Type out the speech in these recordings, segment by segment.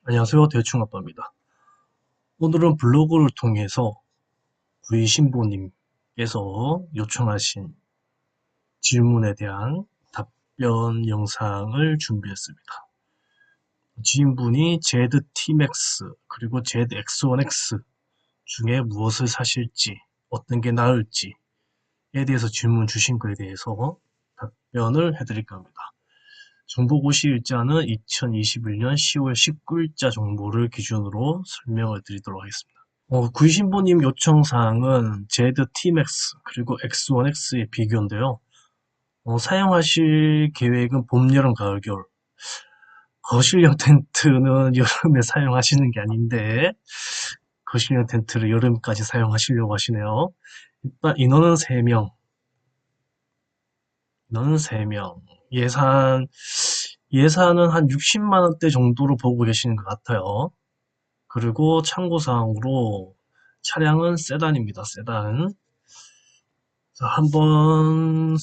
안녕하세요. 대충아빠입니다. 오늘은 블로그를 통해서 구이 신부님께서 요청하신 질문에 대한 답변 영상을 준비했습니다. 지인분이 ZT-Max 그리고 ZX-1X 중에 무엇을 사실지, 어떤 게 나을지에 대해서 질문 주신 거에 대해서 답변을 해드릴까 합니다. 정보고시 일자는 2021년 10월 19일자 정보를 기준으로 설명을 드리도록 하겠습니다. 구이신부님 요청사항은 ZT-Max 그리고 X1X의 비교인데요. 사용하실 계획은 봄, 여름, 가을, 겨울. 거실형 텐트는 여름에 사용하시는 게 아닌데 거실형 텐트를 여름까지 사용하시려고 하시네요. 일단 인원은 3명. 인원은 3명. 예산은 한 60만 원대 정도로 보고 계시는 것 같아요. 그리고 참고사항으로 차량은 세단입니다. 세단. 자, 한번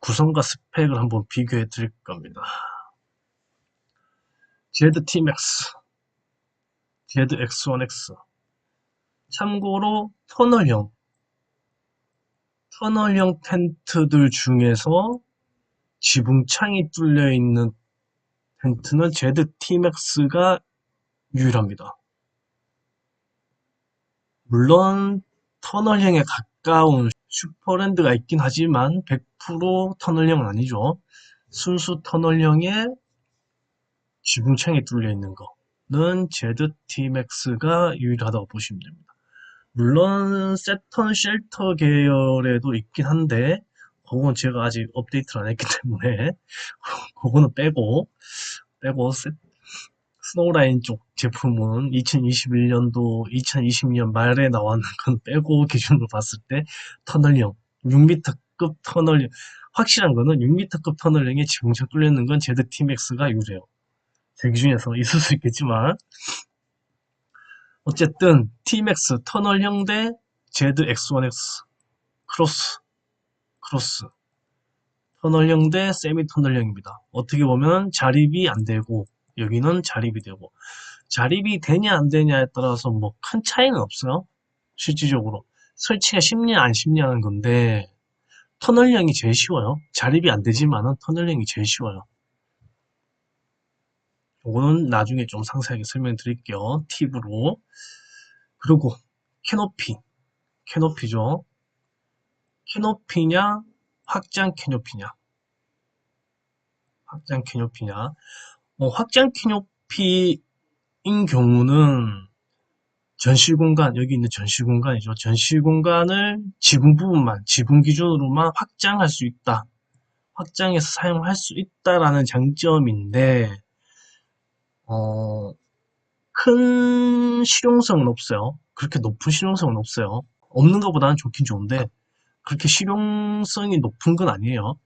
구성과 스펙을 한번 비교해 드릴 겁니다. ZT-Max, ZX-1X. 참고로 터널형 텐트들 중에서 지붕창이 뚫려 있는 텐트는 ZT-Max가 유일합니다. 물론 터널형에 가까운 슈퍼랜드가 있긴 하지만 100% 터널형은 아니죠. 순수 터널형에 지붕창이 뚫려 있는 거는 ZT-Max가 유일하다고 보시면 됩니다. 물론 세턴 쉘터 계열에도 있긴 한데 그건 제가 아직 업데이트를 안 했기 때문에 그거는 빼고 스노우라인 쪽 제품은 2021년도 2020년 말에 나왔는 건 빼고 기준으로 봤을 때 터널형 6m급 터널형 확실한 거는 6m급 터널형에 지붕창 뚫려 있는 건 ZT-Max가 유래요. 제 기준에서 있을 수 있겠지만 어쨌든 T-Max 터널형 대 ZX-1X 크로스 터널형 대 세미 터널형입니다. 어떻게 보면 자립이 안 되고 여기는 자립이 되고 자립이 되냐 안 되냐에 따라서 뭐 큰 차이는 없어요. 실질적으로 설치가 쉽냐 안 쉽냐는 건데 터널형이 제일 쉬워요. 자립이 안 되지만은 터널형이 제일 쉬워요. 이거는 나중에 좀 상세하게 설명드릴게요. 팁으로. 그리고 캐노피죠. 캐노피냐 확장 캐노피냐 확장 캐노피냐 확장 캐노피인 경우는 전실 공간 여기 있는 전실 공간이죠. 전실 공간을 지붕 부분만 지붕 기준으로만 확장할 수 있다. 확장해서 사용할 수 있다라는 장점인데 어, 큰 실용성은 없어요. 그렇게 높은 실용성은 없어요. 없는 것보다는 좋긴 좋은데 그렇게 실용성이 높은 건 아니에요.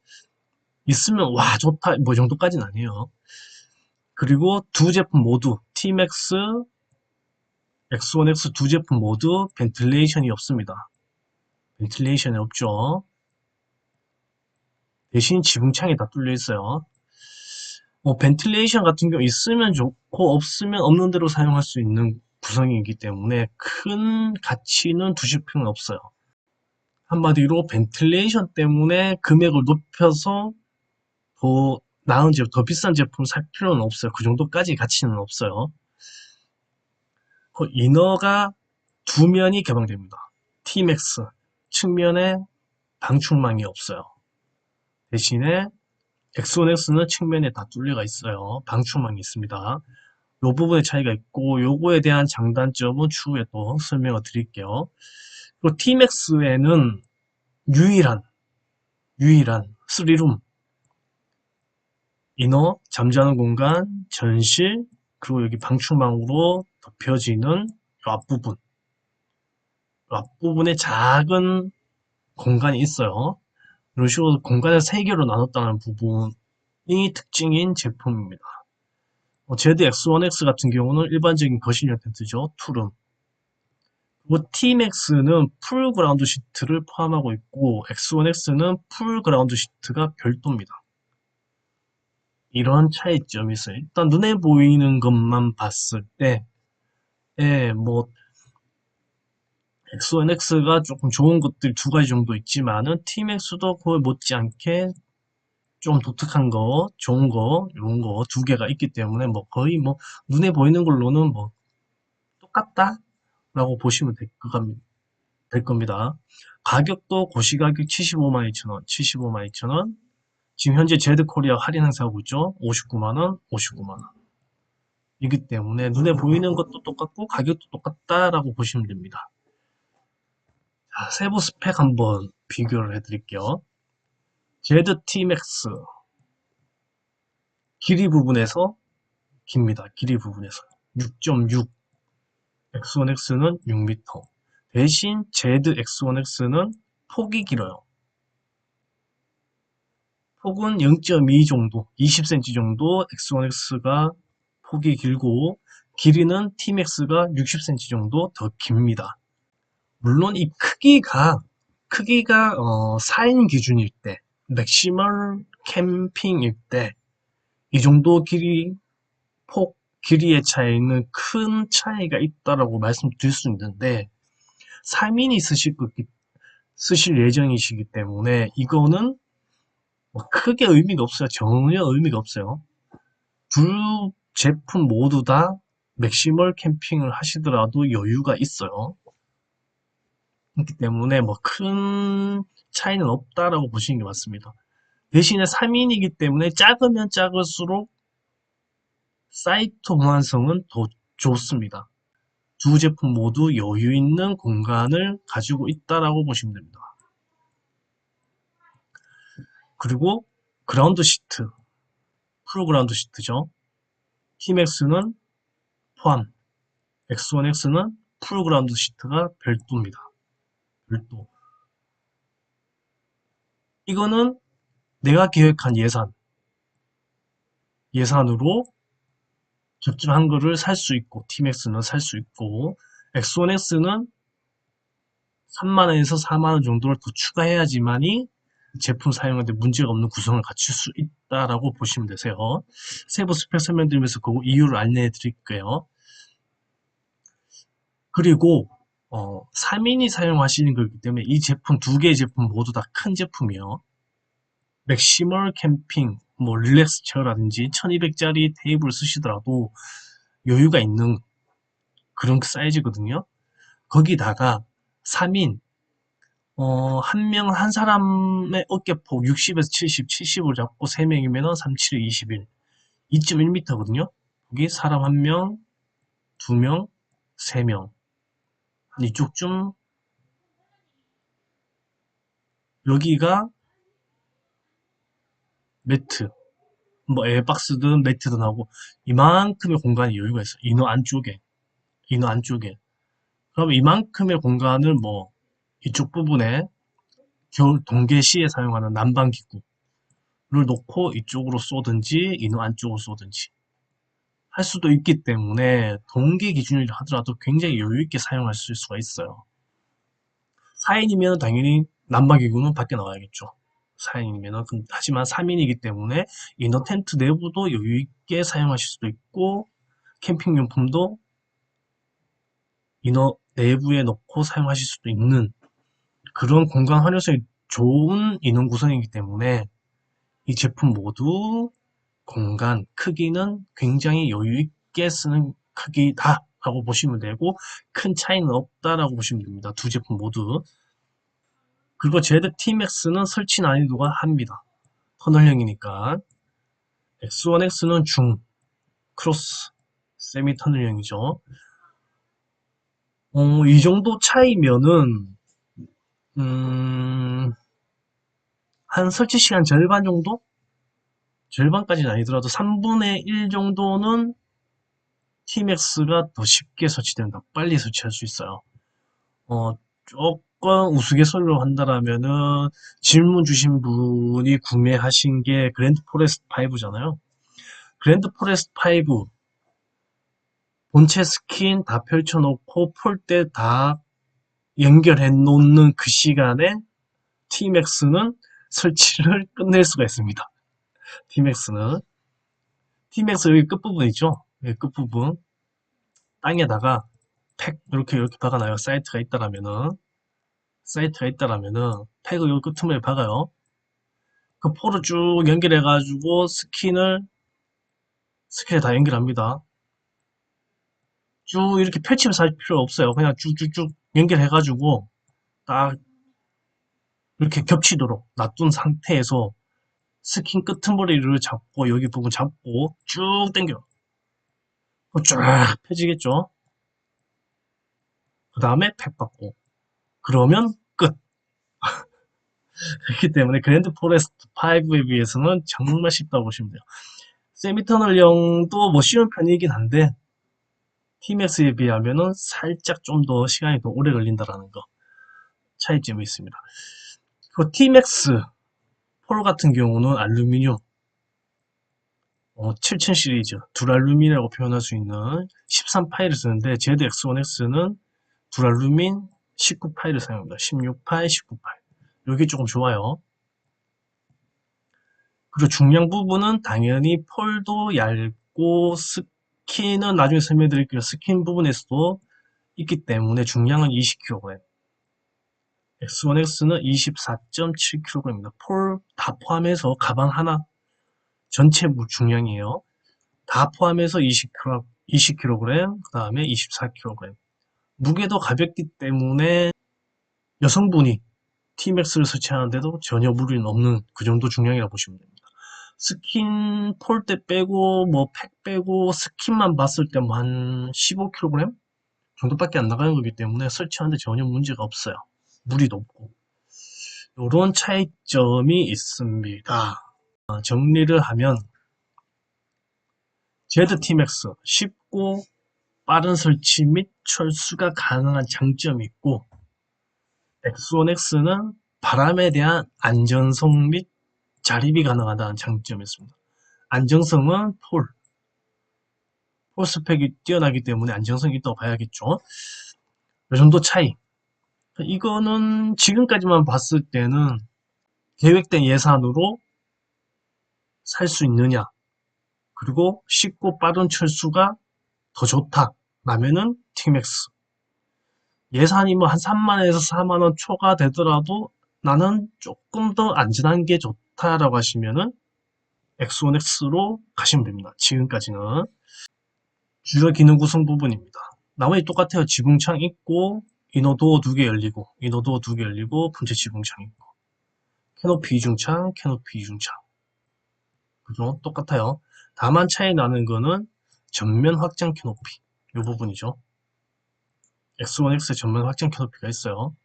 있으면 와 좋다 뭐 정도까지는 아니에요. 그리고 두 제품 모두 T-Max, X1X 두 제품 모두 벤틸레이션이 없습니다. 벤틸레이션이 없죠. 대신 지붕창이 다 뚫려 있어요. 벤틸레이션 같은 경우 있으면 좋고 없으면 없는 대로 사용할 수 있는 구성이기 때문에 큰 가치는 두실 필요는 없어요. 한마디로 벤틸레이션 때문에 금액을 높여서 더 나은 제품, 더 비싼 제품을 살 필요는 없어요. 그 정도까지 가치는 없어요. 이너가 두 면이 개방됩니다. T-Max 측면에 방충망이 없어요. 대신에 X1X는 측면에 다 뚫려가 있어요. 방충망이 있습니다. 이 부분의 차이가 있고 요거에 대한 장단점은 추후에 또 설명을 드릴게요. 그리고 T-Max에는 유일한 3룸 이너, 잠자는 공간, 전실, 그리고 여기 방충망으로 덮여지는 앞부분에 작은 공간이 있어요. 이런 식으로 공간을 3개로 나눴다는 부분이 특징인 제품입니다. ZX1X 같은 경우는 일반적인 거실형 텐트죠. 투룸. 그리고 T-Max는 풀 그라운드 시트를 포함하고 있고 X1X는 풀 그라운드 시트가 별도입니다. 이런 차이점이 있어요. 일단 눈에 보이는 것만 봤을 때, 예, 뭐, X1X가 조금 좋은 것들 두 가지 정도 있지만은, TMAX도 그걸 못지않게 좀 독특한 거, 좋은 거, 이런 거 두 개가 있기 때문에, 뭐, 거의 뭐, 눈에 보이는 걸로는 뭐, 똑같다? 라고 보시면 될 겁니다. 가격도 고시가격 75만 2천원, 75만 2천원. 지금 현재 제드코리아 할인 행사하고 있죠. 59만원, 59만원. 이기 때문에 눈에 보이는 것도 똑같고 가격도 똑같다라고 보시면 됩니다. 자, 세부 스펙 한번 비교를 해드릴게요. ZT-Max 길이 부분에서 깁니다. 길이 부분에서 6.6, X1X는 6m. 대신 ZX1X는 폭이 길어요. 폭은 0.2 정도, 20cm 정도 X1X가 폭이 길고 길이는 T-Max가 60cm 정도 더 깁니다. 물론 이 크기가 4인 기준일 때, 맥시멀 캠핑일 때 이 정도 폭 길이의 차이는 큰 차이가 있다라고 말씀드릴 수 있는데 3인이 쓰실 예정이시기 때문에 이거는 뭐 크게 의미가 없어요. 전혀 의미가 없어요. 두 제품 모두 다 맥시멀 캠핑을 하시더라도 여유가 있어요. 그렇기 때문에 뭐 큰 차이는 없다라고 보시는 게 맞습니다. 대신에 3인이기 때문에 작으면 작을수록 사이트 호환성은 더 좋습니다. 두 제품 모두 여유 있는 공간을 가지고 있다라고 보시면 됩니다. 그리고 그라운드 시트, 프로그라운드 시트죠. T-Max는 포함, X1X는 프로그라운드 시트가 별도입니다. 별도. 이거는 내가 계획한 예산으로 적절한 거를 살 수 있고, T-Max는 살 수 있고, X1X는 3만원에서 4만원 정도를 더 추가해야지만이 제품 사용하는데 문제가 없는 구성을 갖출 수 있다라고 보시면 되세요. 세부 스펙 설명드리면서 그 이유를 안내해 드릴게요. 그리고 3인이 사용하시는 거기 때문에 이 제품 두 개의 제품 모두 다 큰 제품이요. 맥시멀 캠핑, 뭐 릴렉스 체어라든지 1200짜리 테이블 쓰시더라도 여유가 있는 그런 사이즈거든요. 거기다가 3인 한 사람의 어깨폭 60에서 70, 70을 잡고 3명이면 37에 21, 2.1m거든요. 거기 사람 1명, 2명, 3명. 한 이쪽쯤, 여기가 매트, 뭐 에어박스든 매트든 하고, 이만큼의 공간이 여유가 있어요. 인어 안쪽에. 그럼 이만큼의 공간을 뭐, 이쪽 부분에 겨울 동계 시에 사용하는 난방기구를 놓고 이쪽으로 쏘든지, 인어 안쪽으로 쏘든지. 할 수도 있기 때문에 동기 기준이라 하더라도 굉장히 여유 있게 사용하실 수가 있어요. 4인이면 당연히 난방기구는 밖에 나와야겠죠. 4인이면은 하지만 3인이기 때문에 이너 텐트 내부도 여유 있게 사용하실 수도 있고 캠핑용품도 이너 내부에 넣고 사용하실 수도 있는 그런 공간 활용성이 좋은 인원 구성이기 때문에 이 제품 모두 공간 크기는 굉장히 여유 있게 쓰는 크기다라고 보시면 되고 큰 차이는 없다라고 보시면 됩니다. 두 제품 모두. 그리고 ZT-Max는 설치 난이도가 합니다. 터널형이니까. X1X는 중, 크로스, 세미 터널형이죠. 이 정도 차이면은 한 설치 시간 절반 정도? 절반까지는 아니더라도 3분의 1 정도는 T-Max가 더 쉽게 설치된다. 빨리 설치할 수 있어요. 조금 우스갯소리로 한다라면은 질문 주신 분이 구매하신 게 그랜드 포레스트 5잖아요. 그랜드 포레스트 5 본체 스킨 다 펼쳐놓고 폴대 다 연결해 놓는 그 시간에 T-Max는 설치를 끝낼 수가 있습니다. T-Max는 T맥스 여기 끝부분 있죠? 여기 끝부분. 땅에다가 팩 이렇게 박아놔요. 사이트가 있다라면은 팩을 요 끝머리에 박아요. 그 포를 쭉 연결해가지고 스킨에 다 연결합니다. 쭉 이렇게 펼치면서 할 필요 없어요. 그냥 쭉쭉쭉 연결해가지고 딱 이렇게 겹치도록 놔둔 상태에서 스킨 끄트머리를 잡고 여기 부분 잡고 쭉 당겨. 쫙 펴지겠죠? 그 다음에 팩 받고. 그러면 끝. 그렇기 때문에 그랜드 포레스트 5에 비해서는 정말 쉽다고 보시면 돼요. 세미터널형도 뭐 쉬운 편이긴 한데 T맥스에 비하면은 살짝 좀 더 시간이 더 오래 걸린다라는 거 차이점이 있습니다. 그 T맥스 폴 같은 경우는 알루미늄 7000 시리즈 두랄루민이라고 표현할 수 있는 13파이를 쓰는데 ZX1X는 두랄루민 19파이를 사용합니다. 16파이, 19파이. 이게 조금 좋아요. 그리고 중량 부분은 당연히 폴도 얇고 스킨은 나중에 설명드릴게요. 스킨 부분에서도 있기 때문에 중량은 20kg. X1X는 24.7kg입니다. 폴 다 포함해서 가방 하나 전체 중량이에요. 다 포함해서 20kg, 그 다음에 24kg. 무게도 가볍기 때문에 여성분이 T맥스를 설치하는데도 전혀 무리는 없는 그 정도 중량이라고 보시면 됩니다. 스킨 폴대 빼고 뭐 팩 빼고 스킨만 봤을 때 뭐 한 15kg 정도밖에 안 나가는 거기 때문에 설치하는데 전혀 문제가 없어요. 무리도 없고. 이런 차이점이 있습니다. 정리를 하면 ZT-Max 쉽고 빠른 설치 및 철수가 가능한 장점이 있고 X1X는 바람에 대한 안전성 및 자립이 가능하다는 장점이 있습니다. 안정성은 폴 스펙이 뛰어나기 때문에 안정성이 있다고 봐야겠죠. 이 정도 차이. 이거는 지금까지만 봤을 때는 계획된 예산으로 살 수 있느냐, 그리고 쉽고 빠른 철수가 더 좋다 라면은 T맥스. 예산이 뭐 한 3만원에서 4만원 초과되더라도 나는 조금 더 안전한 게 좋다라고 하시면은 X1X로 가시면 됩니다. 지금까지는. 주요 기능 구성 부분입니다. 나머지 똑같아요. 지붕창 있고 이너도어 2개 열리고 분체 지붕창 있고 캐노피 이중창, 캐노피 이중창. 그죠? 똑같아요. 다만 차이 나는 거는 전면 확장 캐노피 이 부분이죠. X1X 전면 확장 캐노피가 있어요.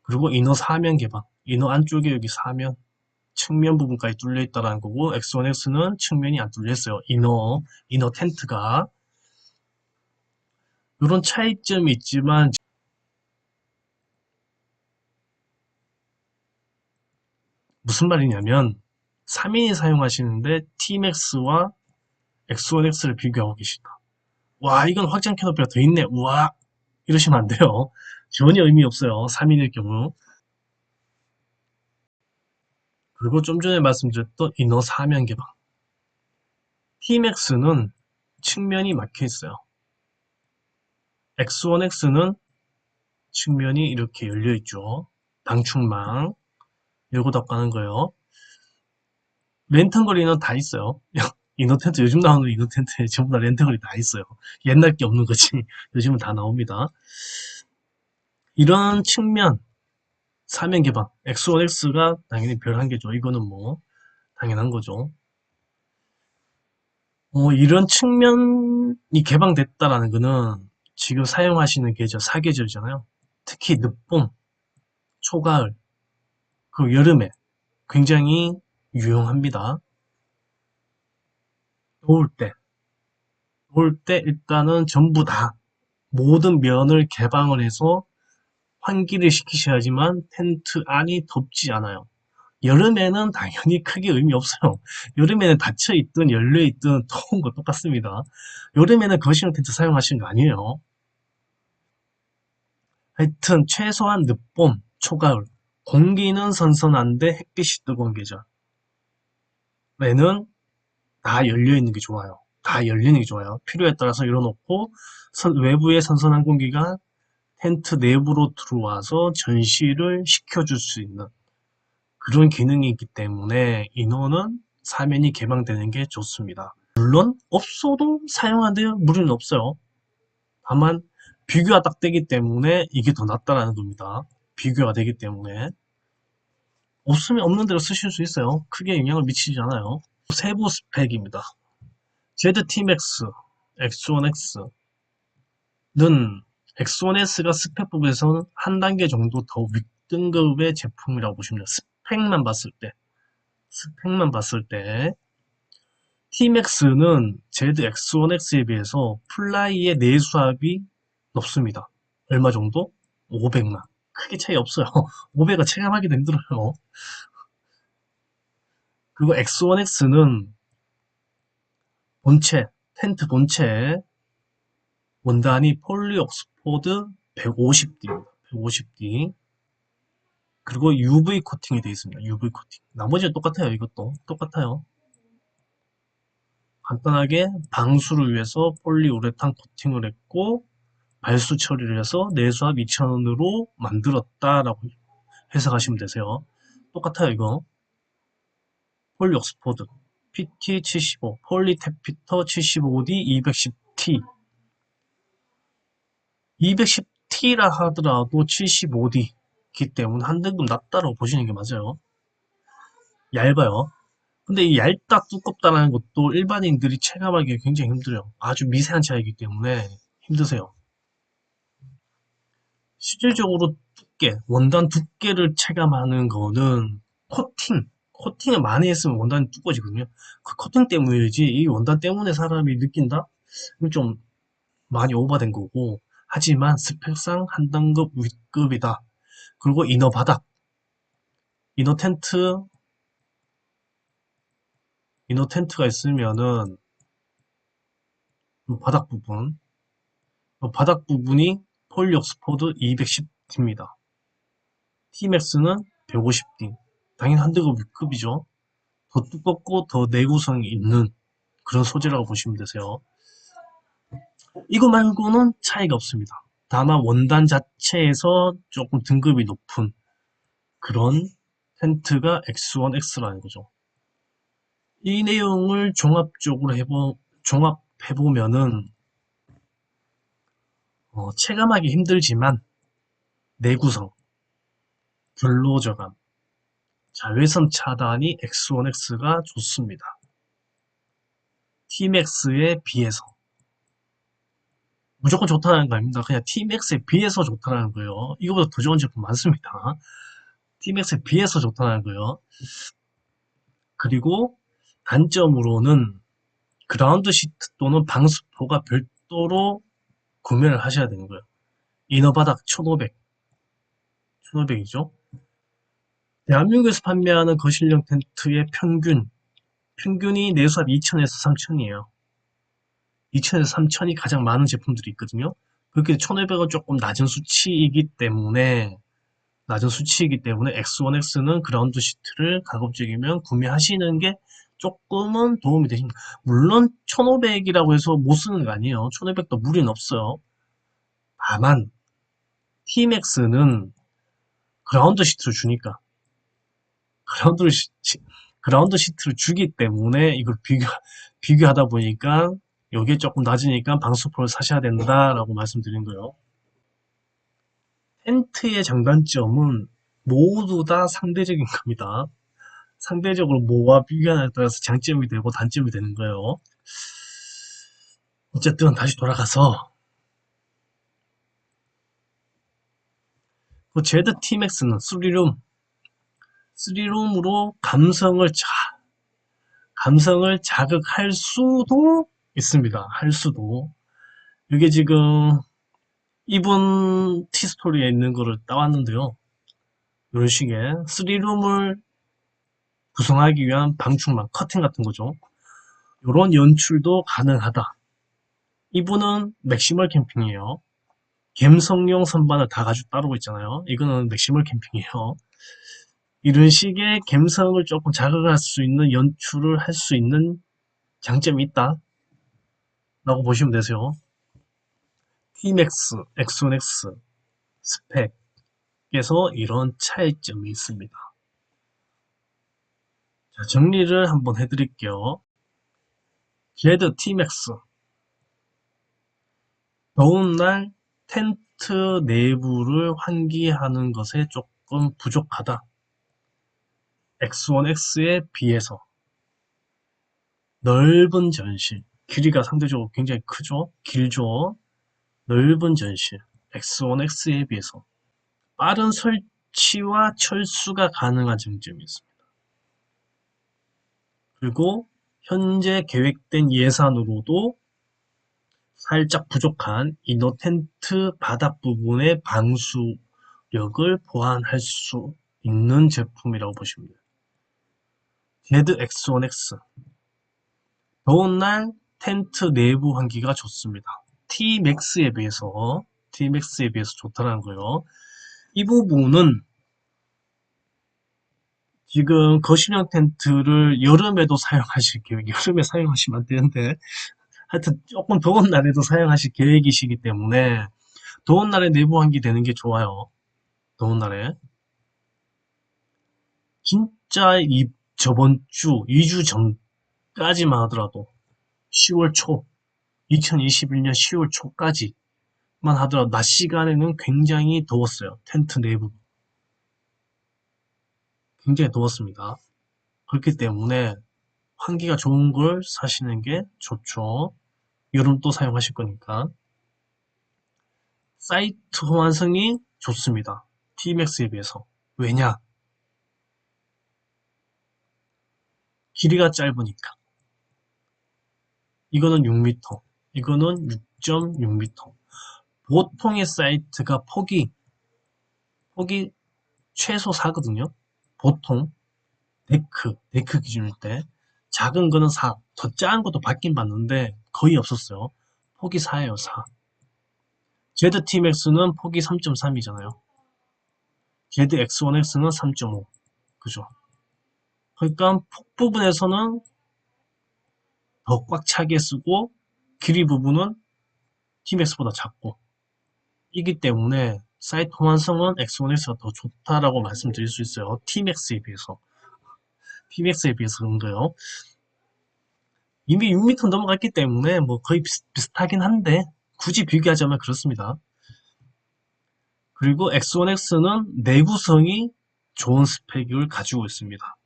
그리고 이너 사면 개방. 이너 안쪽에 여기 사면 측면 부분까지 뚫려 있다는 거고 X1X는 측면이 안 뚫려 있어요. 이너 텐트가. 이런 차이점이 있지만 무슨 말이냐면 3인이 사용하시는데 T맥스와 X1X를 비교하고 계시다. 와 이건 확장 캐노피가 더 있네. 우와 이러시면 안 돼요. 전혀 의미 없어요. 3인일 경우. 그리고 좀 전에 말씀드렸던 이너 사면 개방. T맥스는 측면이 막혀 있어요. X1X는 측면이 이렇게 열려 있죠. 방충망 열고 닫고 하는 거예요. 랜턴거리는 다 있어요. 이너텐트 요즘 나오는 이너텐트에 전부 다 랜턴거리 다 있어요. 옛날 게 없는 거지. 요즘은 다 나옵니다. 이런 측면 사면 개방 X1X가 당연히 별 한 개죠. 이거는 뭐 당연한 거죠. 이런 측면이 개방됐다라는 거는 지금 사용하시는 계절 사계절이잖아요. 특히 늦봄, 초가을, 그 여름에 굉장히 유용합니다. 더울 때 일단은 전부 다 모든 면을 개방을 해서 환기를 시키셔야지만 텐트 안이 덥지 않아요. 여름에는 당연히 크게 의미 없어요. 여름에는 닫혀있든 열려있든 더운 거 똑같습니다. 여름에는 거실용 텐트 사용하시는 거 아니에요. 하여튼 최소한 늦봄, 초가을 공기는 선선한데 햇빛이 뜨거운 계절에는 다 열려있는 게 좋아요. 다 열리는 게 좋아요. 필요에 따라서 열어놓고 외부의 선선한 공기가 텐트 내부로 들어와서 전시를 시켜줄 수 있는 그런 기능이 있기 때문에 인원은 사면이 개방되는 게 좋습니다. 물론 없어도 사용하는데 무리는 없어요. 다만 비교가 딱 되기 때문에 이게 더 낫다라는 겁니다. 비교가 되기 때문에 없으면 없는 대로 쓰실 수 있어요. 크게 영향을 미치지 않아요. 세부 스펙입니다. ZT-Max X1X는 X1S가 스펙 부분에서는 한 단계 정도 더 윗등급의 제품이라고 보시면 돼요. 스펙만 봤을 때 T-Max는 ZX1X에 비해서 플라이의 내수압이 높습니다. 얼마 정도? 500만. 크게 차이 없어요. 500은 체감하기도 힘들어요. 그리고 X1X는 텐트 본체 원단이 폴리옥스포드 150D입니다. 150D. 그리고 UV 코팅이 되어 있습니다. UV 코팅. 나머지는 똑같아요. 이것도 똑같아요. 간단하게 방수를 위해서 폴리우레탄 코팅을 했고 발수 처리를 해서 내수압 2000원으로 만들었다라고 해석하시면 되세요. 똑같아요. 이거 폴리옥스포드 PT75 폴리테피터 75D 210T 210T라 하더라도 75D이기 때문에 한 등급 낮다라고 보시는 게 맞아요. 얇아요. 근데 이 얇다 두껍다라는 것도 일반인들이 체감하기 굉장히 힘들어요. 아주 미세한 차이기 때문에 힘드세요. 실질적으로 원단 두께를 체감하는 거는 코팅을 많이 했으면 원단이 두꺼워지거든요. 그 코팅 때문이지 이 원단 때문에 사람이 느낀다? 이건 좀 많이 오버된 거고 하지만 스펙상 한 등급 윗급이다. 그리고 이너 바닥, 이너 텐트, 이너 텐트가 있으면은 이 바닥 부분이 폴리옥스포드 210D입니다. Tmax는 150D. 당연히 한 등급 윗급이죠. 더 두껍고 더 내구성이 있는 그런 소재라고 보시면 되세요. 이거 말고는 차이가 없습니다. 다만 원단 자체에서 조금 등급이 높은 그런 텐트가 X1X라는 거죠. 이 내용을 종합해보면은 체감하기 힘들지만 내구성, 결로저감, 자외선 차단이 X1X가 좋습니다. Tmax에 비해서 무조건 좋다는 거 아닙니다. 그냥 Tmax에 비해서 좋다는 거예요. 이거보다 더 좋은 제품 많습니다. Tmax에 비해서 좋다는 거예요. 그리고 단점으로는 그라운드 시트 또는 방수포가 별도로 구매를 하셔야 되는 거예요. 이너바닥 1500이죠. 대한민국에서 판매하는 거실형 텐트의 평균이 내수압 2000에서 3000이에요. 2000에서 3000이 가장 많은 제품들이 있거든요. 그렇게 1500은 조금 낮은 수치이기 때문에 X1X는 그라운드 시트를 가급적이면 구매하시는 게 조금은 도움이 되십니다. 물론 1500이라고 해서 못 쓰는 거 아니에요. 1500도 무리는 없어요. 다만 Tmax는 그라운드 시트를 주니까 그라운드, 시, 그라운드 시트를 주기 때문에 이걸 비교하다 보니까 여기에 조금 낮으니까 방수포를 사셔야 된다라고 말씀드린 거예요. 텐트의 장단점은 모두 다 상대적인 겁니다. 상대적으로 뭐와 비교하냐에 따라서 장점이 되고 단점이 되는 거예요. 어쨌든 다시 돌아가서 그 ZT-Max는 3룸으로 감성을 자극할 수도 있습니다. 할 수도. 이게 지금 이분 티스토리에 있는 거를 따왔는데요. 이런 식의 3룸을 구성하기 위한 방충망, 커튼 같은 거죠. 이런 연출도 가능하다. 이분은 맥시멀 캠핑이에요. 갬성용 선반을 다 가지고 따르고 있잖아요. 이거는 맥시멀 캠핑이에요. 이런 식의 갬성을 조금 자극할 수 있는 연출을 할 수 있는 장점이 있다. 라고 보시면 되세요. Tmax, X1X 스펙에서 이런 차이점이 있습니다. 자, 정리를 한번 해드릴게요. Z Tmax. 더운 날 텐트 내부를 환기하는 것에 조금 부족하다. X1X에 비해서 넓은 전실, 길이가 상대적으로 굉장히 크죠? 길죠? 넓은 전실, X1X에 비해서 빠른 설치와 철수가 가능한 장점이 있습니다. 그리고 현재 계획된 예산으로도 살짝 부족한 이너 텐트 바닥 부분의 방수력을 보완할 수 있는 제품이라고 보시면 돼요. ZX1X. 더운 날 텐트 내부 환기가 좋습니다. Tmax에 비해서 좋다는 거예요. 이 부분은 지금 거실형 텐트를 여름에도 사용하실 계획, 여름에 사용하시면 안 되는데, 하여튼 조금 더운 날에도 사용하실 계획이시기 때문에, 더운 날에 내부 환기 되는 게 좋아요. 더운 날에. 진짜 저번 주, 2주 전까지만 하더라도, 10월 초, 2021년 10월 초까지만 하더라도, 낮 시간에는 굉장히 더웠어요. 텐트 내부. 굉장히 더웠습니다. 그렇기 때문에, 환기가 좋은 걸 사시는 게 좋죠. 여름 또 사용하실 거니까. 사이트 호환성이 좋습니다. Tmax에 비해서. 왜냐? 길이가 짧으니까. 이거는 6m, 이거는 6.6m. 보통의 사이트가 폭이 최소 4거든요. 보통 데크 기준일 때 작은 거는 4, 더 작은 것도 받긴 받는데 거의 없었어요. 폭이 4예요, 4. ZTmax는 폭이 3.3이잖아요. ZX1X는 3.5. 그죠? 그러니까 폭 부분에서는 더 꽉 차게 쓰고 길이 부분은 Tmax보다 작고 이기 때문에 사이트 호환성은 X1X가 더 좋다라고 말씀드릴 수 있어요. Tmax에 비해서 그런 거요. 이미 6m 넘어갔기 때문에 뭐 거의 비슷하긴 한데 굳이 비교하자면 그렇습니다. 그리고 X1X는 내구성이 좋은 스펙을 가지고 있습니다.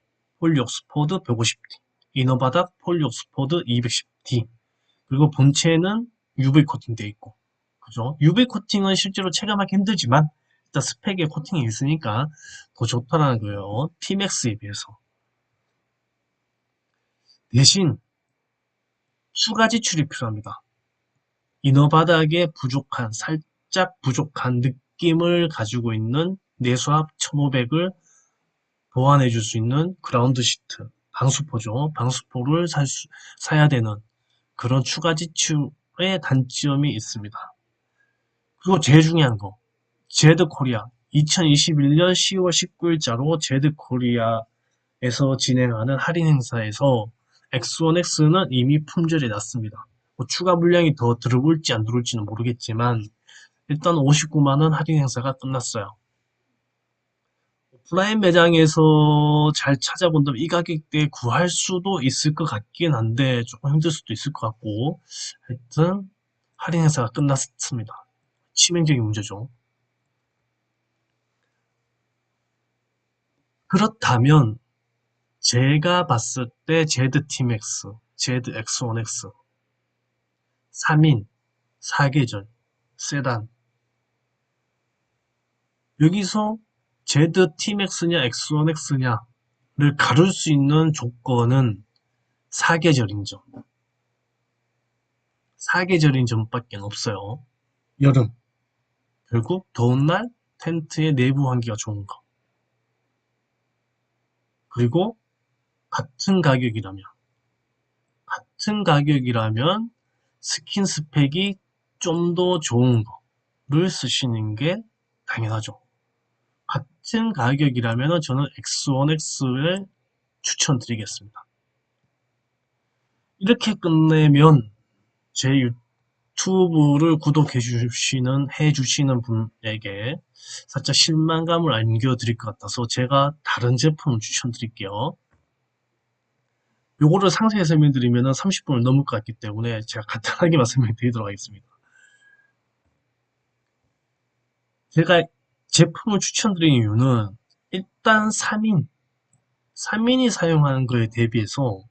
폴리옥스포드 150D, 이너바닥 폴리옥스포드 210D, 그리고 본체는 UV 코팅되어 있고, 그죠? UV 코팅은 실제로 체감하기 힘들지만 일단 스펙에 코팅이 있으니까 더 좋다라는 거예요. Tmax에 비해서. 대신 추가 지출이 필요합니다. 이너 바닥에 살짝 부족한 느낌을 가지고 있는 내수압 1500을 보완해 줄 수 있는 그라운드 시트, 방수포죠. 방수포를 사야 되는 그런 추가 지출의 단점이 있습니다. 그리고 제일 중요한 거, 제드 코리아. 2021년 10월 19일자로 제드 코리아에서 진행하는 할인 행사에서 X1X는 이미 품절이 났습니다. 뭐 추가 물량이 더 들어올지 안 들어올지는 모르겠지만 일단 59만원 할인 행사가 끝났어요. 오프라인 매장에서 잘 찾아본다면 이 가격대에 구할 수도 있을 것 같긴 한데 조금 힘들 수도 있을 것 같고 하여튼 할인 행사가 끝났습니다. 치명적인 문제죠. 그렇다면 제가 봤을 때 ZT-Max, ZX1X 3인 4계절 세단 여기서 ZT-Max냐 X1X냐를 가를 수 있는 조건은 4계절인 점. 4계절인 점밖에 없어요. 여름. 결국 더운 날 텐트의 내부 환기가 좋은 거. 그리고 같은 가격이라면 같은 가격이라면 스킨 스펙이 좀 더 좋은 거를 쓰시는 게 당연하죠. 같은 가격이라면 저는 X1X를 추천드리겠습니다. 이렇게 끝내면 제 유튜브를 해주시는 분에게 살짝 실망감을 안겨드릴 것 같아서 제가 다른 제품을 추천드릴게요. 요거를 상세히 설명드리면 30분을 넘을 것 같기 때문에 제가 간단하게만 설명드리도록 하겠습니다. 제가 제품을 추천드린 이유는 일단 3인이 사용하는 거에 대비해서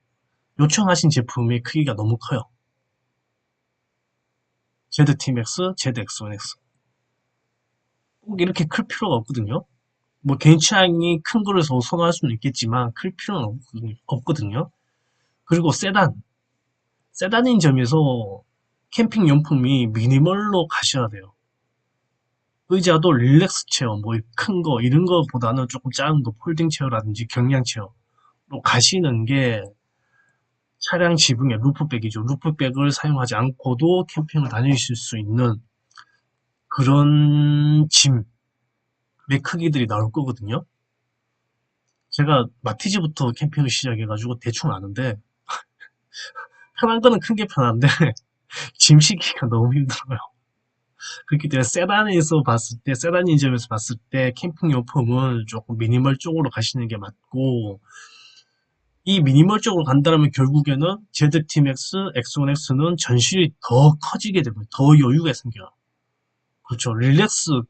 요청하신 제품의 크기가 너무 커요. ZT-Max, ZX-1X. 꼭 이렇게 클 필요가 없거든요. 뭐 개인 취향이 큰 거를 선호할 수는 있겠지만 클 필요는 없거든요. 그리고 세단인 점에서 캠핑 용품이 미니멀로 가셔야 돼요. 의자도 릴렉스 체어, 뭐 큰 거 이런 거보다는 조금 작은 거 폴딩 체어라든지 경량 체어로 가시는 게 차량 지붕에 루프백이죠. 루프백을 사용하지 않고도 캠핑을 다니실 수 있는 그런 짐의 크기들이 나올 거거든요. 제가 마티즈부터 캠핑을 시작해가지고 대충 아는데 편한 거는 큰 게 편한데 짐 싣기가 너무 힘들어요. 그렇기 때문에 세단인 점에서 봤을 때 캠핑 용품은 조금 미니멀 쪽으로 가시는 게 맞고 이 미니멀 쪽으로 간다면 결국에는 ZT-Max, X1X는 전실이 더 커지게 되고 더 여유가 생겨요. 그렇죠. 릴렉스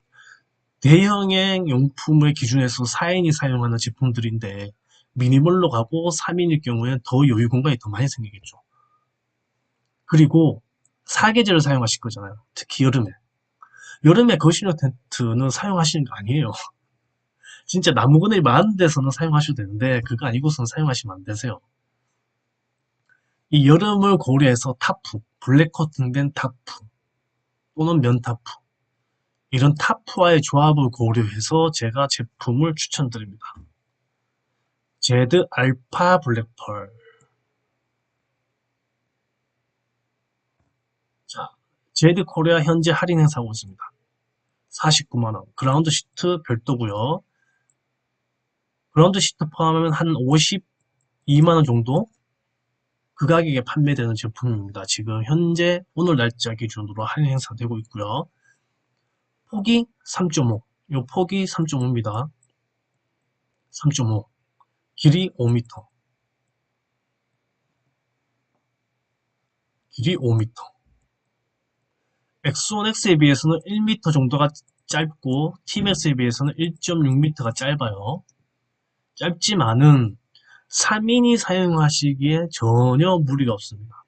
대형의 용품의 기준에서 4인이 사용하는 제품들인데 미니멀로 가고 3인일 경우에는 더 여유 공간이 더 많이 생기겠죠. 그리고 사계절을 사용하실 거잖아요. 특히 여름에 거실용 텐트는 사용하시는 거 아니에요. 진짜 나무 그늘이 많은 데서는 사용하셔도 되는데 그거 아니고서는 사용하시면 안 되세요. 이 여름을 고려해서 타프, 블랙 코팅된 타프 또는 면타프 이런 타프와의 조합을 고려해서 제가 제품을 추천드립니다. 제드 알파 블랙펄. 자, 제드 코리아 현재 할인 행사하고 있습니다. 49만원. 그라운드 시트 별도고요. 그라운드 시트 포함하면 한 52만원 정도 그 가격에 판매되는 제품입니다. 지금 현재 오늘 날짜 기준으로 할인 행사되고 있고요. 폭이 3.5. 요 폭이 3.5입니다. 3.5. 길이 5m. 길이 5m. X1X에 비해서는 1m 정도가 짧고 T-Max에 비해서는 1.6m가 짧아요. 짧지만은 3인이 사용하시기에 전혀 무리가 없습니다.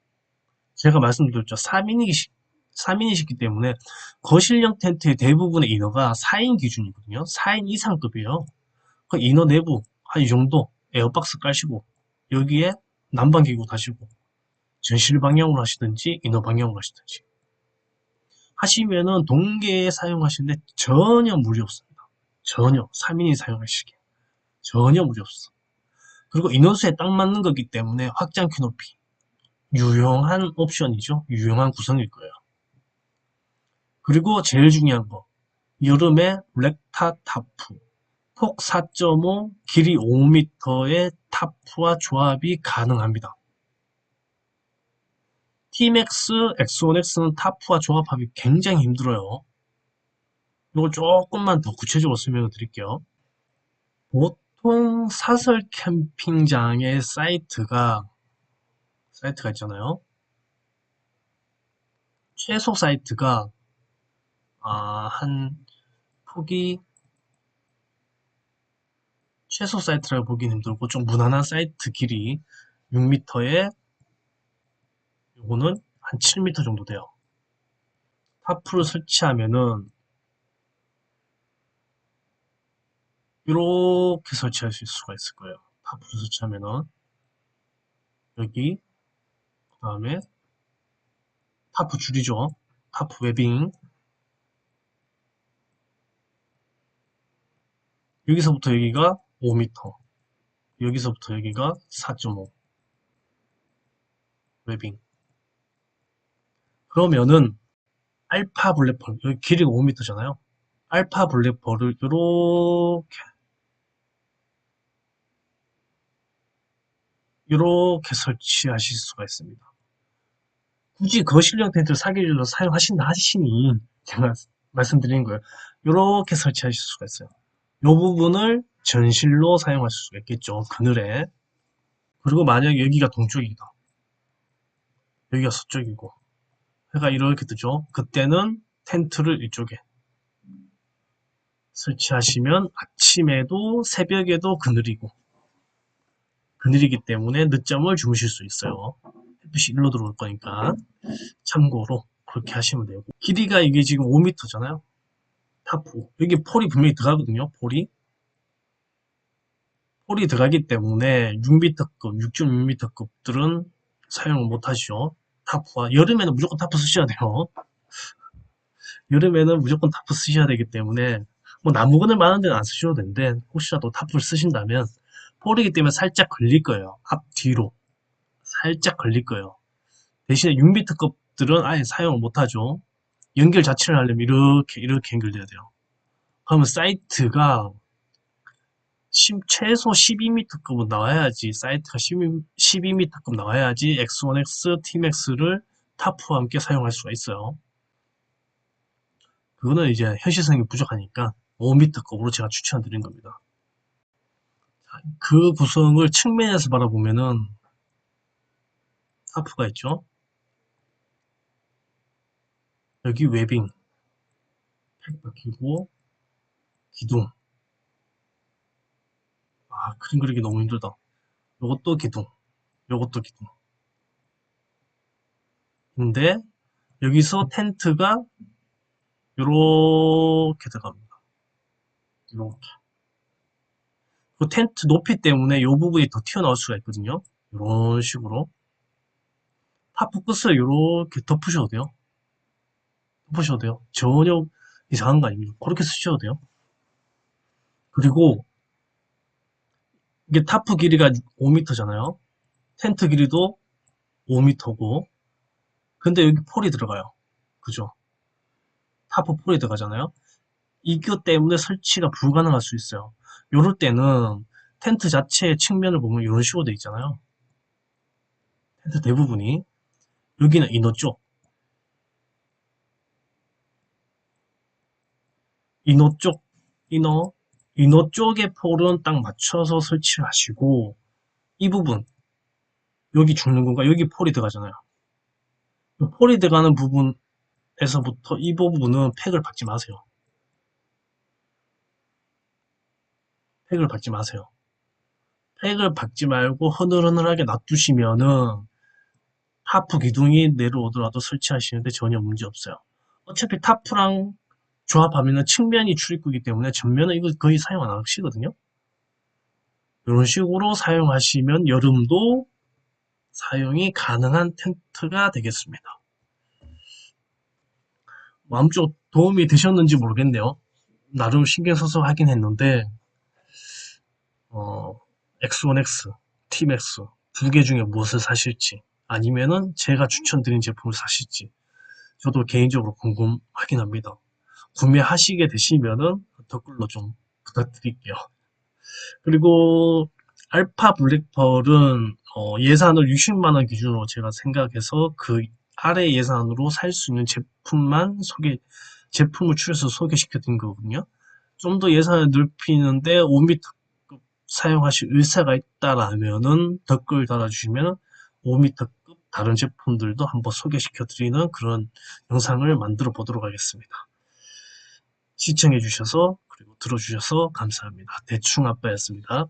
제가 말씀드렸죠. 3인이시기 때문에 거실형 텐트의 대부분의 이너가 4인 기준이거든요. 4인 이상급이에요. 그 이너 내부 한 이 정도 에어박스 깔시고 여기에 난방 기구 다시고 전실 방향으로 하시든지 이너 방향으로 하시든지 하시면은 동계에 사용하시는데 전혀 무리 없습니다. 전혀 3인이 사용하시기에 전혀 무리 없어. 그리고 인원수에 딱 맞는 거기 때문에 확장 키높이 유용한 옵션이죠. 유용한 구성일 거예요. 그리고 제일 중요한 거 여름에 블랙타 타프 폭 4.5 길이 5m의 타프와 조합이 가능합니다. T-Max, X1X는 타프와 조합하기 굉장히 힘들어요. 이걸 조금만 더 구체적으로 설명을 드릴게요. 보통 사설 캠핑장의 사이트가 있잖아요. 최소 사이트가 한 폭이 최소 사이트라고 보기는 힘들고 좀 무난한 사이트 길이 6m에 요거는 한 7m 정도 돼요. 타프를 설치하면은 이렇게 설치하실 수가 있을 거예요. 타프를 설치하면은 여기 그 다음에 타프 줄이죠. 타프 웨빙 여기서부터 여기가 5m 여기서부터 여기가 4.5 웨빙 그러면은 알파 블랙펄 여기 길이가 5m잖아요. 알파 블랙펄을 이렇게 설치하실 수가 있습니다. 굳이 거실형 텐트를 사기로 사용하신다 하시니 제가 말씀드리는 거예요. 이렇게 설치하실 수가 있어요. 이 부분을 전실로 사용하실 수가 있겠죠. 그늘에. 그리고 만약에 여기가 동쪽이다. 여기가 서쪽이고 해가 이렇게 뜨죠. 그때는 텐트를 이쪽에 설치하시면 아침에도 새벽에도 그늘이기 때문에 늦잠을 주무실 수 있어요. 햇빛이 일로 들어올 거니까 참고로 그렇게 하시면 되고, 길이가 이게 지금 5m잖아요. 타프 여기 폴이 분명히 들어가거든요. 폴이 들어가기 때문에 6m급, 6.6m급들은 사용을 못 하시죠. 타프와 여름에는 무조건 타프 쓰셔야 돼요. 여름에는 무조건 타프 쓰셔야 되기 때문에 뭐 나무 그늘 많은 데는 안 쓰셔도 되는데 혹시라도 타프를 쓰신다면 폴이기 때문에 살짝 걸릴 거예요. 앞뒤로 살짝 걸릴 거예요. 대신에 6m급들은 아예 사용을 못하죠. 연결 자체를 하려면 이렇게 연결돼야 돼요. 그러면 사이트가 최소 12m급은 나와야지, 사이트가 12m급 나와야지 X1X, Tmax를 타프와 함께 사용할 수가 있어요. 그거는 이제 현실성이 부족하니까 5m급으로 제가 추천드린 겁니다. 그 구성을 측면에서 바라보면은 타프가 있죠. 여기 웨빙, 팩 박히고, 기둥. 아, 그림 그리기 너무 힘들다. 요것도 기둥, 요것도 기둥. 근데 여기서 텐트가 요렇게 들어갑니다. 요렇게. 그 텐트 높이 때문에 이 부분이 더 튀어나올 수가 있거든요. 이런 식으로 타프 끝을 이렇게 덮으셔도 돼요. 전혀 이상한 거 아닙니다. 그렇게 쓰셔도 돼요. 그리고 이게 타프 길이가 5m잖아요. 텐트 길이도 5m고 근데 여기 폴이 들어가요. 그죠? 타프 폴이 들어가잖아요. 이것 때문에 설치가 불가능할 수 있어요. 이럴 때는 텐트 자체의 측면을 보면 이런 식으로 돼 있잖아요. 텐트 대부분이 여기는 이너 쪽, 이너 쪽, 이너 쪽의 폴은 딱 맞춰서 설치를 하시고 이 부분, 여기 죽는 공간, 여기 폴이 들어가잖아요. 폴이 들어가는 부분에서부터 이 부분은 팩을 박지 마세요. 팩을 박지 마세요. 팩을 박지 말고 흐늘흐늘하게 놔두시면은 타프 기둥이 내려오더라도 설치하시는데 전혀 문제 없어요. 어차피 타프랑 조합하면은 측면이 출입구이기 때문에 전면은 이거 거의 사용 안 하시거든요. 이런 식으로 사용하시면 여름도 사용이 가능한 텐트가 되겠습니다. 마음쪽 도움이 되셨는지 모르겠네요. 나름 신경 써서 하긴 했는데 X1X, Tmax 두 개 중에 무엇을 사실지 아니면은 제가 추천드린 제품을 사실지 저도 개인적으로 궁금하긴 합니다. 구매하시게 되시면은 댓글로 좀 부탁드릴게요. 그리고 알파 블랙펄은 예산을 60만 원 기준으로 제가 생각해서 그 아래 예산으로 살 수 있는 제품을 추려서 소개시켜 드린 거거든요. 좀 더 예산을 넓히는데 5m급 사용하실 의사가 있다라면은 댓글 달아주시면 5m급 다른 제품들도 한번 소개시켜 드리는 그런 영상을 만들어 보도록 하겠습니다. 시청해 주셔서 그리고 들어주셔서 감사합니다. 대충 아빠였습니다.